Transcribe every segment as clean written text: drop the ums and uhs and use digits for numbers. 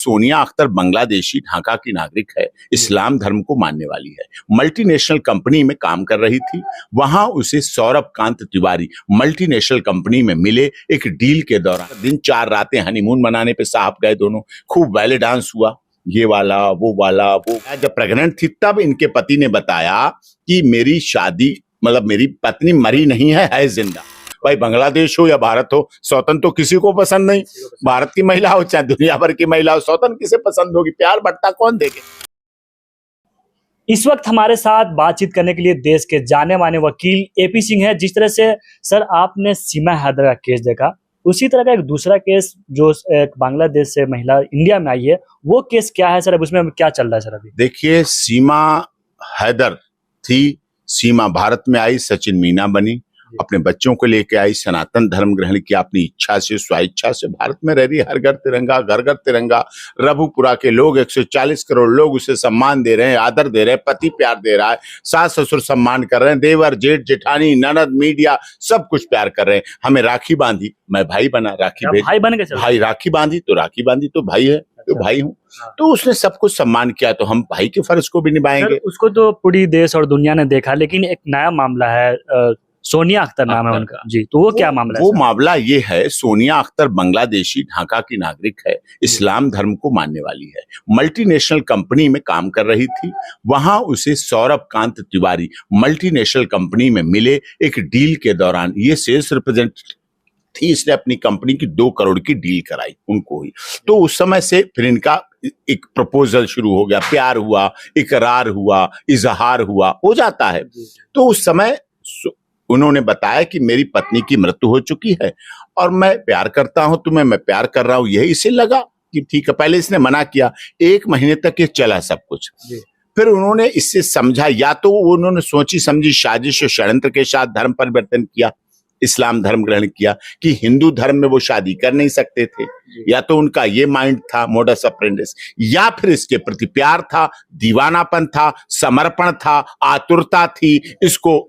सोनिया अख्तर बांग्लादेशी ढाका की नागरिक है, इस्लाम धर्म को मानने वाली है। मल्टीनेशनल कंपनी में काम कर रही थी। वहां उसे सौरभ कांत तिवारी मल्टीनेशनल कंपनी में मिले। एक डील के दौरान दिन 4 रातें हनीमून मनाने पे साहब गए दोनों। खूब बैले डांस हुआ, ये वाला वो वाला वो। जब प्रेग्नेंट थी तब इनके पति ने बताया कि मेरी शादी मतलब मेरी पत्नी मरी नहीं है जिंदा। भाई बांग्लादेश हो या भारत हो, सौतन तो किसी को पसंद नहीं। भारत की महिला हो चाहे दुनिया भर की महिला हो, सौतन किसे पसंद होगी? प्यार बंटता कौन देखे। इस वक्त हमारे साथ बातचीत करने के लिए देश के जाने माने वकील एपी सिंह है। जिस तरह से सर आपने सीमा हैदर का केस देखा, उसी तरह का एक दूसरा केस जो एक बांग्लादेश से महिला इंडिया में आई है, वो केस क्या है सर? अब उसमें क्या चल रहा है सर अभी? देखिए, सीमा हैदर थी, सीमा भारत में आई, सचिन मीना बनी, अपने बच्चों को लेके आई, सनातन धर्म ग्रहण किया, अपनी इच्छा से स्वेच्छा से भारत में रह रही। हर घर तिरंगा, घर घर तिरंगा। रघुपुरा के लोग 140 करोड़ लोग उसे सम्मान दे रहे हैं, आदर दे रहे हैं, पति प्यार दे रहा है, सास ससुर सम्मान कर रहे हैं, देवर जेठ जेठानी ननद मीडिया सब कुछ प्यार कर रहे हैं। हमें राखी बांधी, मैं भाई बना, राखी भेज, भाई बन गए, भाई राखी बांधी तो भाई है, तो भाई हूँ। तो उसने सब कुछ सम्मान किया, तो हम भाई के फर्ज को भी निभाएंगे। उसको तो पूरी देश और दुनिया ने देखा, लेकिन एक नया मामला है, सोनिया अख्तर नाम है उनका जी, तो वो क्या मामला है? वो मामला ये है, सोनिया अख्तर बांग्लादेशी ढाका की नागरिक है, इस्लाम धर्म को मानने वाली है। मल्टीनेशनल कंपनी में काम कर रही थी। वहां उसे सौरभ कांत तिवारी मल्टीनेशनल कंपनी में मिले। एक डील के दौरान ये सेल्स रिप्रेजेंटेटिव थी, इसने अपनी कंपनी की 2 करोड़ की डील कराई उनको ही। तो उस समय से फिर इनका एक प्रपोजल शुरू हो गया, प्यार हुआ, इकरार हुआ, इजहार हुआ, हो जाता है। तो उस समय उन्होंने बताया कि मेरी पत्नी की मृत्यु हो चुकी है और मैं प्यार करता हूं तुम्हें, मैं प्यार कर रहा हूं। यही इसे लगा कि ठीक है। पहले इसने मना किया, 1 महीने तक ये चला सब कुछ। फिर उन्होंने इससे समझा, या तो उन्होंने सोची समझी साजिश और षड्यंत्र के साथ धर्म परिवर्तन किया, इस्लाम धर्म ग्रहण किया कि हिंदू धर्म में वो शादी कर नहीं सकते थे, या तो उनका ये माइंड था, मोडस ऑपरेंडिस, या फिर इसके प्रति प्यार था, दीवानापन था, समर्पण था, आतुरता थी, इसको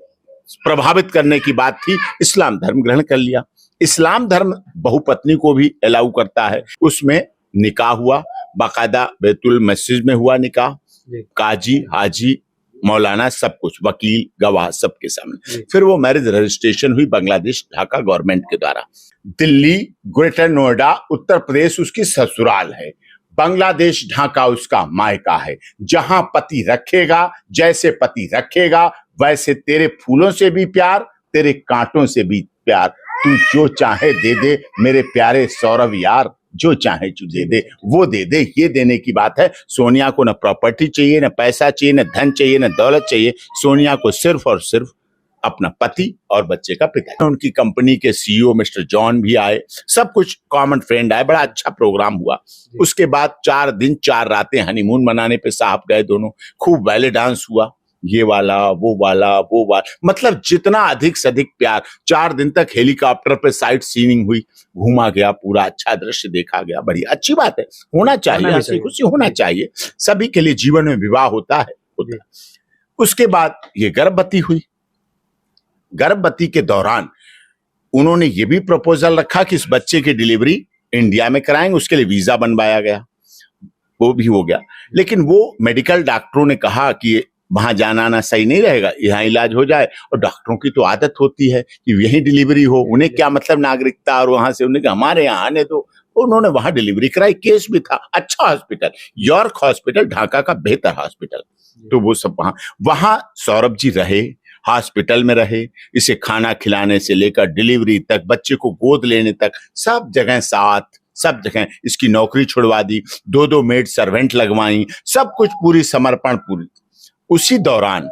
प्रभावित करने की बात थी, इस्लाम धर्म ग्रहण कर लिया। इस्लाम धर्म बहुपत्नी को भी अलाउ करता है। उसमें निकाह हुआ, बाकायदा बैतुल मस्जिद में हुआ निकाह, काजी हाजी मौलाना सब कुछ, वकील गवाह सबके सामने। फिर वो मैरिज रजिस्ट्रेशन हुई बांग्लादेश ढाका गवर्नमेंट के द्वारा। दिल्ली, ग्रेटर नोएडा, उत्तर प्रदेश उसकी ससुराल है, बांग्लादेश ढाका उसका मायका है। जहां पति रखेगा, जैसे पति रखेगा, वैसे तेरे फूलों से भी प्यार, तेरे कांटों से भी प्यार। तू जो चाहे दे दे मेरे प्यारे सौरभ यार, जो चाहे तू दे दे, वो दे दे। ये देने की बात है। सोनिया को न प्रॉपर्टी चाहिए, न पैसा चाहिए, न धन चाहिए, न दौलत चाहिए। सोनिया को सिर्फ और सिर्फ अपना पति और बच्चे का पिता। उनकी कंपनी के सीईओ मिस्टर जॉन भी आए, सब कुछ कॉमन फ्रेंड आए, बड़ा अच्छा प्रोग्राम हुआ। उसके बाद 4 दिन 4 रातें हनीमून मनाने पे साहब गए दोनों। खूब बैले डांस हुआ, ये वाला वो वाला वो वाला, मतलब जितना अधिक से अधिक प्यार। 4 दिन तक हेलीकॉप्टर पे साइट सीइंग हुई, घूमा गया, पूरा अच्छा दृश्य देखा गया। बड़ी अच्छी बात है, होना चाहिए, हंसी खुशी होना चाहिए। सभी के लिए जीवन में विवाह होता है। उसके बाद ये गर्भवती हुई। गर्भवती के दौरान उन्होंने ये भी प्रपोजल रखा कि इस बच्चे की डिलीवरी इंडिया में कराएंगे, उसके लिए वीजा बनवाया गया, वो भी हो गया। लेकिन वो मेडिकल डॉक्टरों ने कहा कि वहां जाना आना सही नहीं रहेगा, यहाँ इलाज हो जाए। और डॉक्टरों की तो आदत होती है कि यहीं डिलीवरी हो, उन्हें क्या मतलब नागरिकता और वहां से, उन्हें हमारे यहाँ आने दो। उन्होंने वहां डिलीवरी कराई। केस भी था, अच्छा हॉस्पिटल, यॉर्क हॉस्पिटल, ढाका का बेहतर हॉस्पिटल। तो वो सब वहां सौरभ जी रहे, हॉस्पिटल में रहे। इसे खाना खिलाने से लेकर डिलीवरी तक, बच्चे को गोद लेने तक, सब जगह साथ, सब जगह। इसकी नौकरी छुड़वा दी, 2 मेड सर्वेंट लगवाई, सब कुछ पूरी समर्पण पूरी। उसी दौरान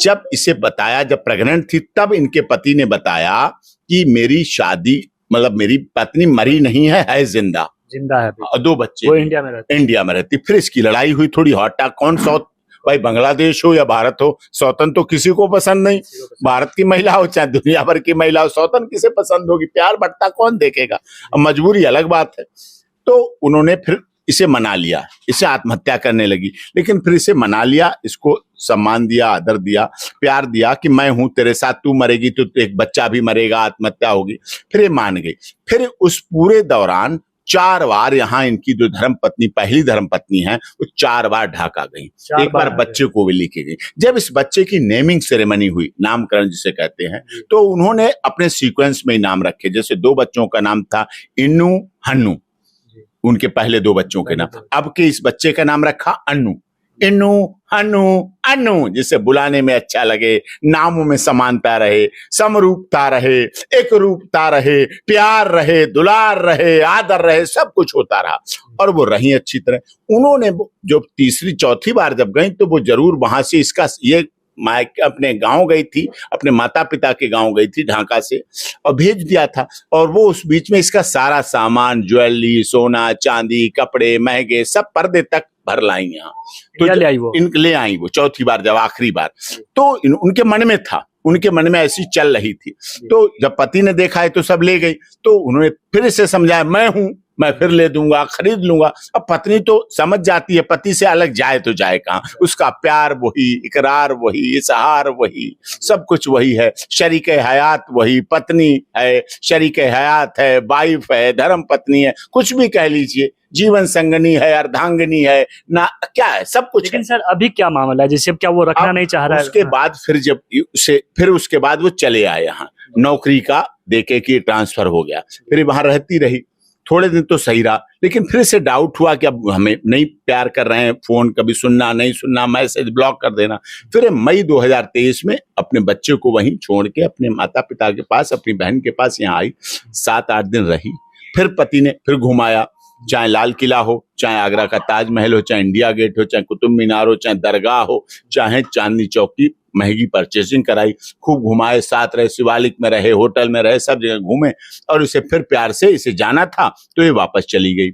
जब इसे बताया, जब प्रेग्नेंट थी तब इनके पति ने बताया कि मेरी शादी मतलब मेरी पत्नी मरी नहीं है जिंदा है। और 2 बच्चे, वो इंडिया में रहती। फिर इसकी लड़ाई हुई थोड़ी हॉटा, कौन सौत, भाई बांग्लादेश हो या भारत हो, सौतन तो किसी को पसंद नहीं। भारत की महिला हो चाहे दुनिया भर की महिला हो, सौतन किसे पसंद होगी? प्यार बंटता कौन देखेगा। अब मजबूरी अलग बात है। तो उन्होंने फिर इसे मना लिया, इसे आत्महत्या करने लगी। लेकिन फिर इसे मना लिया, इसको सम्मान दिया, आदर दिया, प्यार दिया कि मैं हूं तेरे साथ, तू मरेगी तो एक बच्चा भी मरेगा, आत्महत्या होगी। फिर ये मान गई। फिर उस पूरे दौरान 4 बार यहाँ इनकी जो धर्मपत्नी, पहली धर्मपत्नी है, वो 4 बार ढाका गई, एक बार बच्चे को भी लेके गई। जब इस बच्चे की नेमिंग सेरेमनी हुई, नामकरण जिसे कहते हैं, तो उन्होंने अपने सीक्वेंस में ही नाम रखे। जैसे 2 बच्चों का नाम था इन्नू, हन्नू, उनके पहले 2 बच्चों के नाम। अब के इस बच्चे का नाम रखा अन्नू, इन्नू, हन्नू, अन्नू, जिसे बुलाने में अच्छा लगे, नामों में समानता रहे, समरूपता रहे, एक रूपता रहे, प्यार रहे, दुलार रहे, आदर रहे, सब कुछ होता रहा। और वो रही अच्छी तरह। उन्होंने जो तीसरी चौथी बार जब गई, तो वो जरूर वहां से इसका ये मायके अपने गांव गई थी, अपने माता पिता के गांव गई थी ढाका से, और भेज दिया था। और वो उस बीच में इसका सारा सामान, ज्वेलरी, सोना चांदी, कपड़े महंगे, सब पर्दे तक भर लाई यहाँ। तो ले आई वो चौथी बार, जब आखिरी बार, तो उनके मन में था, उनके मन में ऐसी चल रही थी। तो जब पति ने देखा है तो सब ले गई, तो उन्होंने फिर से समझाया, मैं हूं, मैं फिर ले दूंगा, खरीद लूंगा। अब पत्नी तो समझ जाती है, पति से अलग जाए तो जाए कहां, उसका प्यार वही, इकरार वही, इजहार वही, सब कुछ वही है। शरीक हयात वही, पत्नी है, शरीक हयात है, वाइफ है, धर्म पत्नी है, कुछ भी कह लीजिए, जीवन संगनी है, अर्धांगिनी है ना, क्या है, सब कुछ। लेकिन सर अभी क्या मामला है, जैसे क्या वो रखना नहीं चाह रहा है? उसके बाद फिर उसके बाद वो चले आए यहाँ, नौकरी का देके कि ट्रांसफर हो गया, फिर वहां रहती रही। थोड़े दिन तो सही रहा, लेकिन फिर से डाउट हुआ कि अब हमें नहीं प्यार कर रहे हैं, फोन कभी सुनना नहीं सुनना, मैसेज ब्लॉक कर देना। फिर मई 2023 में अपने बच्चे को वहीं छोड़ के अपने माता पिता के पास, अपनी बहन के पास यहाँ आई, 7-8 दिन रही। फिर पति ने फिर घुमाया, चाहे लाल किला हो, चाहे आगरा का ताजमहल हो, चाहे इंडिया गेट हो, चाहे कुतुब मीनार हो, चाहे दरगाह हो, चाहे चांदनी चौक की महंगी परचेसिंग कराई, खूब घुमाए, साथ रहे, शिवालिक में रहे, होटल में रहे, सब जगह घूमे। और इसे फिर प्यार से, इसे जाना था तो ये वापस चली गई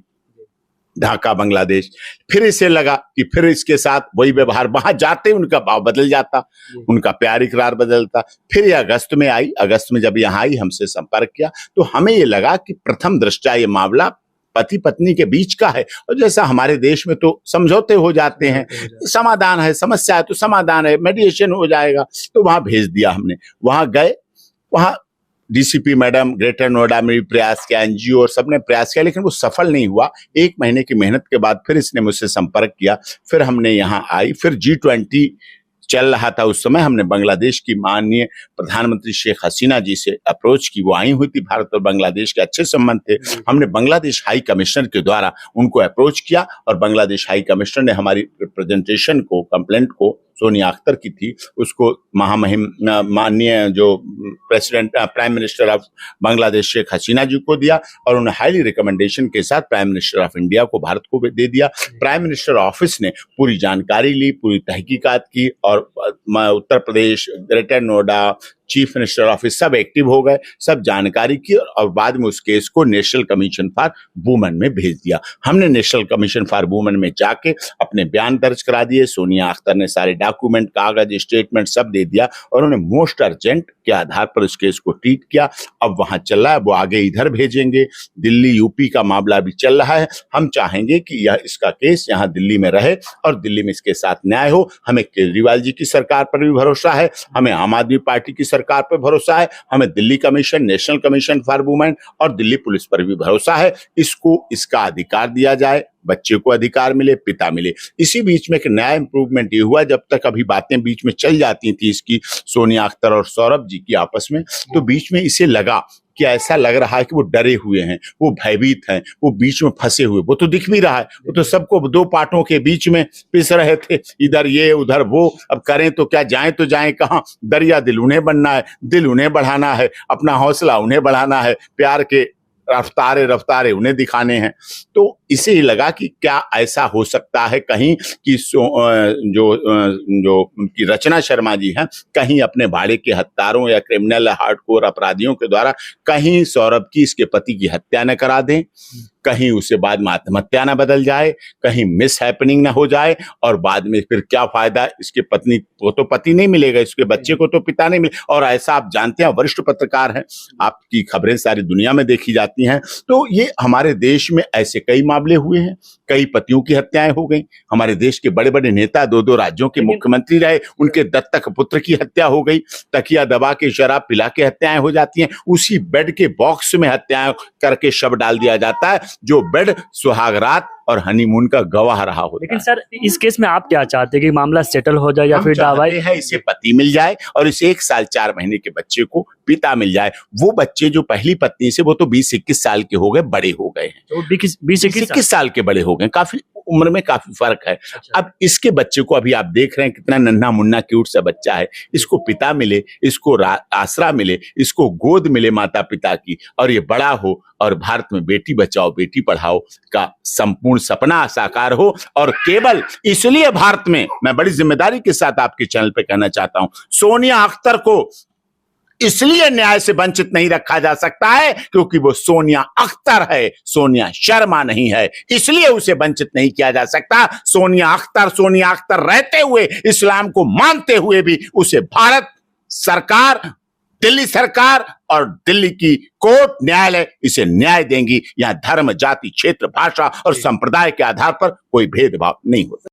ढाका, बांग्लादेश। फिर इसे लगा कि फिर इसके साथ वही व्यवहार, वहां जाते उनका भाव बदल जाता, उनका प्यार इकरार बदलता। फिर ये अगस्त में आई, अगस्त में जब यहाँ आई, हमसे संपर्क किया, तो हमें ये लगा कि प्रथम दृष्टया ये मामला पति पत्नी के बीच का है। और जैसा हमारे देश में तो समझौते हो जाते हैं, समाधान है, समस्या है तो समाधान है, मेडिएशन हो जाएगा, तो वहां भेज दिया हमने। वहां गए, वहां डीसीपी मैडम, ग्रेटर नोएडा में भी प्रयास किया, एनजीओ और सबने प्रयास किया, लेकिन वो सफल नहीं हुआ। 1 महीने की मेहनत के बाद फिर इसने मुझसे संपर्क किया, फिर हमने यहाँ आई। फिर G20 चल रहा था उस समय, हमने बांग्लादेश की माननीय प्रधानमंत्री शेख हसीना जी से अप्रोच की, वो आई हुई थी, भारत और बांग्लादेश के अच्छे संबंध थे। हमने बांग्लादेश हाई कमिश्नर के द्वारा उनको अप्रोच किया, और बांग्लादेश हाई कमिश्नर ने हमारी रिप्रेजेंटेशन को, कंप्लेंट को, सोनिया अख्तर की थी, उसको महामहिम माननीय जो president, prime minister of Bangladesh Sheikh Hasina ji को दिया, और उन्हें हाईली रिकमेंडेशन के साथ प्राइम मिनिस्टर ऑफ इंडिया को, भारत को दे दिया। प्राइम मिनिस्टर ऑफिस ने पूरी जानकारी ली, पूरी तहकीकात की, और Uttar Pradesh, Greater Noida, chief minister office सब एक्टिव हो गए, सब जानकारी की, और बाद में उस केस को नेशनल कमीशन फॉर वुमेन में भेज दिया। हमने नेशनल कमीशन फॉर वुमेन में जाके अपने बयान दर्ज करा दिए, सोनिया अख्तर ने सारे डॉक्यूमेंट, कागज, स्टेटमेंट सब दे दिया, और उन्होंने मोस्ट अर्जेंट के आधार पर उस केस को ट्रीट किया। अब वहां चल रहा है, वो आगे इधर भेजेंगे, दिल्ली यूपी का मामला भी चल रहा है। हम चाहेंगे कि यह इसका केस यहाँ दिल्ली में रहे, और दिल्ली में इसके साथ न्याय हो। हमें केजरीवाल जी की सरकार पर भी भरोसा है, हमें आम आदमी पार्टी की सरकार पर भरोसा है, हमें Delhi commission, national commission for women और दिल्ली पुलिस पर भी भरोसा है। इसको इसका अधिकार दिया जाए, बच्चे को अधिकार मिले, पिता मिले। इसी बीच में एक नया इंप्रूवमेंट ये हुआ, जब तक अभी बातें बीच में चल जाती थी इसकी, सोनिया अख्तर और सौरभ जी की आपस में, तो बीच में इसे लगा कि ऐसा लग रहा है कि वो डरे हुए हैं, वो भयभीत हैं, वो बीच में फंसे हुए। वो तो दिख भी रहा है, वो तो सबको 2 पाटों के बीच में पिस रहे थे, इधर ये उधर वो। अब करें तो क्या, जाएं तो जाएं कहां? दरिया दिल उन्हें बनना है, दिल उन्हें बढ़ाना है, अपना हौसला उन्हें बढ़ाना है, प्यार के रफ्तारे उन्हें दिखाने हैं। तो इसे ही लगा कि क्या ऐसा हो सकता है कहीं कि जो उनकी रचना शर्मा जी हैं, कहीं अपने भाड़े के हत्यारों या क्रिमिनल हार्डकोर अपराधियों के द्वारा कहीं सौरभ की, इसके पति की हत्या न करा दें, कहीं उसे बाद में आत्महत्या न बदल जाए, कहीं मिस हैपनिंग न हो जाए, और बाद में फिर क्या फायदा, इसके पत्नी को तो पति नहीं मिलेगा, इसके बच्चे को तो पिता नहीं मिले। और ऐसा आप जानते हैं, वरिष्ठ पत्रकार हैं, आपकी खबरें सारी दुनिया में देखी जाती हैं। तो ये हमारे देश में ऐसे कई मामले हुए हैं, कई पतियों की हत्याएं हो गई। हमारे देश के बड़े बड़े नेता 2-2 राज्यों के मुख्यमंत्री रहे, उनके दत्तक पुत्र की हत्या हो गई। तकिया दबा के, शराब पिला के हत्याएं हो जाती हैं। उसी बेड के बॉक्स में हत्याएं करके शव डाल दिया जाता है, जो बेड सुहागरात और हनीमून का गवाह रहा होता है। लेकिन सर इस केस में आप क्या चाहते हैं कि मामला सेटल हो जाए या हम फिर चाहते दवाई हैं इसे पति मिल जाए और इस 1 साल 4 महीने के बच्चे को पिता मिल जाए। वो बच्चे जो पहली पत्नी से, वो तो 20-21 साल के हो गए, बड़े हो गए हैं, तो 20-21 साल के बड़े हो गए, काफी उम्र में काफी फर्क है। अब इसके बच्चे को अभी आप देख रहे हैं कितना नन्हा मुन्ना क्यूट सा बच्चा है, इसको पिता मिले, इसको आसरा मिले, इसको गोद मिले माता पिता की, और ये बड़ा हो और भारत में बेटी बचाओ बेटी पढ़ाओ का संपूर्ण सपना साकार हो। और केवल इसलिए भारत में, मैं बड़ी जिम्मेदारी के साथ आपके चैनल पे कहना चाहता हूं, सोनिया अख्तर को इसलिए न्याय से वंचित नहीं रखा जा सकता है क्योंकि वो सोनिया अख्तर है, सोनिया शर्मा नहीं है, इसलिए उसे वंचित नहीं किया जा सकता। सोनिया अख्तर रहते हुए, इस्लाम को मानते हुए भी उसे भारत सरकार, दिल्ली सरकार और दिल्ली की कोर्ट, न्यायालय इसे न्याय देंगी। यहां धर्म, जाति, क्षेत्र, भाषा और संप्रदाय के आधार पर कोई भेदभाव नहीं होता।